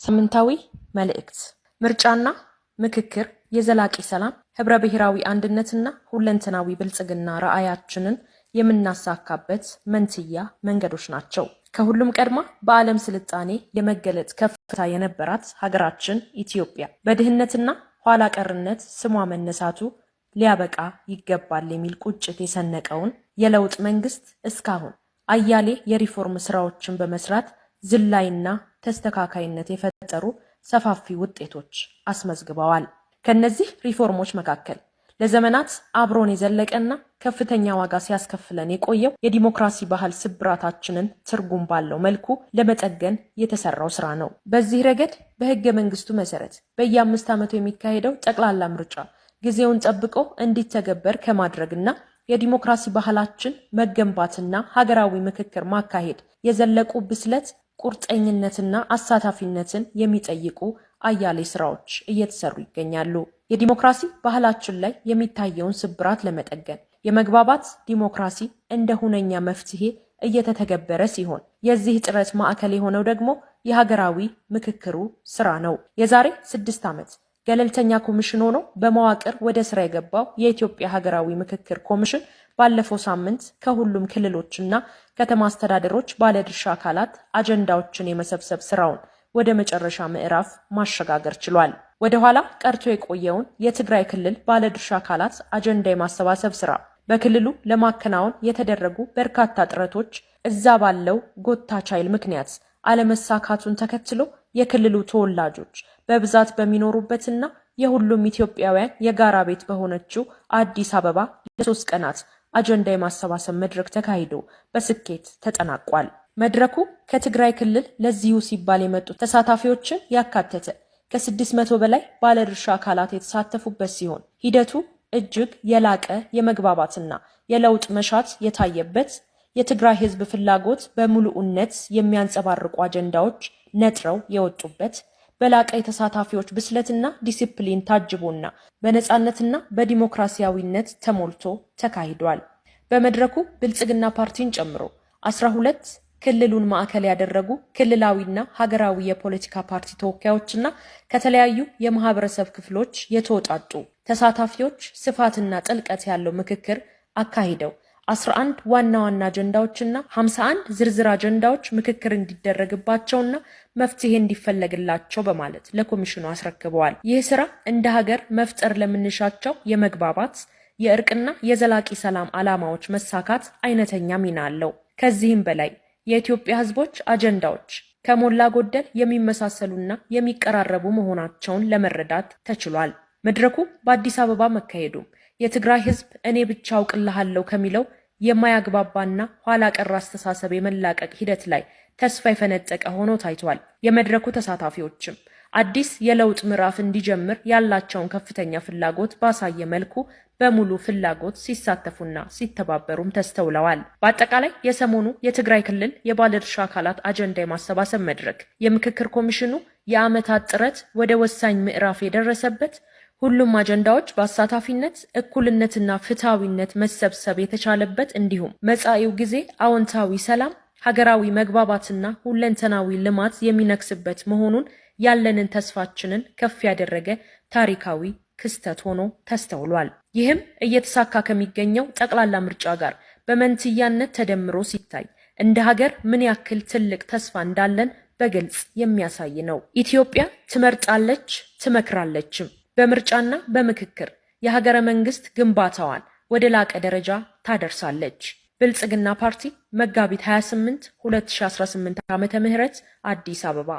ሳምንታዊ መልእክት ምርጫና ምክክር የዘላቂ ሰላም ህብረ ብሔራዊ አንድነትና ሁለንተናዊ ብልጽግና ራዕያችንን የምናሳካበት መንትያ መንገዶች ናቸው። ከሁሉም ቀድማ በዓለም ስልጣኔ የመገለጥ ከፍታ የነበራት ሀገራችን ኢትዮጵያ በድህነትና ኋላ ቀርነት ስሟ መነሳቱ ሊያበቃ ይገባል የሚል ቁጭት የሰነቀውን የለውጥ መንግስት እስካሁን አያሌ የሪፎርም ስራዎችን በመስራት ዝላይና ተስተካካይነት የፈጠሩ ሰፋፊ ውጤቶች አስመዝግበዋል። ከነዚህ ሪፎርሞች መካከል ለዘመናት አብሮን የዘለቀና ከፍተኛ ዋጋ ሲያስከፍለን የቆየው የዲሞክራሲ ባህል ስብራታችንን ትርጉም ባለው መልኩ ለመጠገን የተሰራው ስራ ነው። በዚህ ረገድ በህገ መንግስቱ መሰረት በየ5 ዓመቱ የሚካሄደው ጠቅላላ ምርጫ ጊዜውን ጠብቆ እንዲተገበር ከማድረግና የዲሞክራሲ ባህላችን መገንባትና ሀገራዊ ምክክር ማካሄድ የዘለቁ ብስለት ቁርጠኝነትና አሳታፊነትን የሚጠይቁ አያሌ ስራዎች እየተሰሩ ይገኛሉ። የዲሞክራሲ ባህላችን ላይ የሚታየውን ስብራት ለመጠገን የመግባባት ዲሞክራሲ እንደ ሁነኛ መፍትሄ እየተተገበረ ሲሆን የዚህ ጥረት ማዕከል የሆነው ደግሞ የሀገራዊ ምክክሩ ስራ ነው። የዛሬ 6 ዓመት ገለልተኛ ኮሚሽን ሆኖ በመዋቅር ወደ ስራ የገባው የኢትዮጵያ ሀገራዊ ምክክር ኮሚሽን ባለፈው ሳምንት ከሁሉም ክልሎችና ከተማ አስተዳደሮች ባለድርሻ አካላት አጀንዳዎችን የመሰብሰብ ስራውን ወደ መጨረሻ ምዕራፍ ማሸጋገር ችሏል። ወደ ኋላ ቀርቶ የቆየውን የትግራይ ክልል ባለድርሻ አካላት አጀንዳ የማሰባሰብ ስራ በክልሉ ለማከናወን የተደረጉ በርካታ ጥረቶች እዛ ባለው ጎታች ኃይል ምክንያት አለመሳካቱን ተከትሎ የክልሉ ተወላጆች በብዛት በሚኖሩበትና የሁሉም ኢትዮጵያውያን የጋራ ቤት በሆነችው አዲስ አበባ ለ3 ቀናት አጀንዳ የማሰባሰብ መድረክ ተካሂዶ በስኬት ተጠናቋል። መድረኩ ከትግራይ ክልል ለዚሁ ሲባል የመጡ ተሳታፊዎችን ያካተተ ከ600 በላይ ባለድርሻ አካላት የተሳተፉበት ሲሆን ሂደቱ እጅግ የላቀ የመግባባትና የለውጥ መሻት የታየበት የትግራይ ህዝብ ፍላጎት በሙሉነት የሚያንጸባርቁ አጀንዳዎች ነጥረው የወጡበት በላቀ የተሳታፊዎች ብስለትና ዲሲፕሊን ታጅቦና በነጻነትና በዲሞክራሲያዊነት ተሞልቶ ተካሂዷል። በመድረኩ ብልጽግና ፓርቲን ጨምሮ 12 ክልሉን ማዕከል ያደረጉ ክልላዊና ሀገራዊ የፖለቲካ ፓርቲ ተወካዮችና ከተለያዩ የማህበረሰብ ክፍሎች የተወጣጡ ተሳታፊዎች ስፋትና ጥልቀት ያለው ምክክር አካሂደው 11 ዋና ዋና አጀንዳዎችና 51 ዝርዝር አጀንዳዎች ምክክር እንዲደረግባቸውና መፍትሄ እንዲፈለግላቸው በማለት ለኮሚሽኑ አስረክበዋል። ይህ ስራ እንደ ሀገር መፍጠር ለምንሻቸው የመግባባት የእርቅና የዘላቂ ሰላም ዓላማዎች መሳካት አይነተኛ ሚና አለው። ከዚህም በላይ የኢትዮጵያ ህዝቦች አጀንዳዎች ከሞላ ጎደል የሚመሳሰሉና የሚቀራረቡ መሆናቸውን ለመረዳት ተችሏል። መድረኩ በአዲስ አበባ መካሄዱ የትግራይ ህዝብ እኔ ብቻ አውቅልሃለሁ ከሚለው የማያግባባና ኋላ ቀር አስተሳሰብ የመላቀቅ ሂደት ላይ ተስፋ የፈነጠቀ ሆኖ ታይቷል። የመድረኩ ተሳታፊዎችም አዲስ የለውጥ ምዕራፍ እንዲጀምር ያላቸውን ከፍተኛ ፍላጎት ባሳየ መልኩ በሙሉ ፍላጎት ሲሳተፉና ሲተባበሩም ተስተውለዋል። በአጠቃላይ የሰሞኑ የትግራይ ክልል የባለድርሻ አካላት አጀንዳ የማሰባሰብ መድረክ የምክክር ኮሚሽኑ የዓመታት ጥረት ወደ ወሳኝ ምዕራፍ የደረሰበት ሁሉም አጀንዳዎች በአሳታፊነት እኩልነትና ፍትሃዊነት መሰብሰብ የተቻለበት እንዲሁም መጻኢው ጊዜ አዎንታዊ ሰላም፣ ሀገራዊ መግባባትና ሁለንተናዊ ልማት የሚነክስበት መሆኑን ያለንን ተስፋችንን ከፍ ያደረገ ታሪካዊ ክስተት ሆኖ ተስተውሏል። ይህም እየተሳካ ከሚገኘው ጠቅላላ ምርጫ ጋር በመንትያነት ተደምሮ ሲታይ እንደ ሀገር ምን ያክል ትልቅ ተስፋ እንዳለን በግልጽ የሚያሳይ ነው። ኢትዮጵያ ትመርጣለች፣ ትመክራለችም። በምርጫና በምክክር የሀገረ መንግስት ግንባታዋን ወደ ላቀ ደረጃ ታደርሳለች። ብልጽግና ፓርቲ መጋቢት 28 2018 ዓ.ም አዲስ አበባ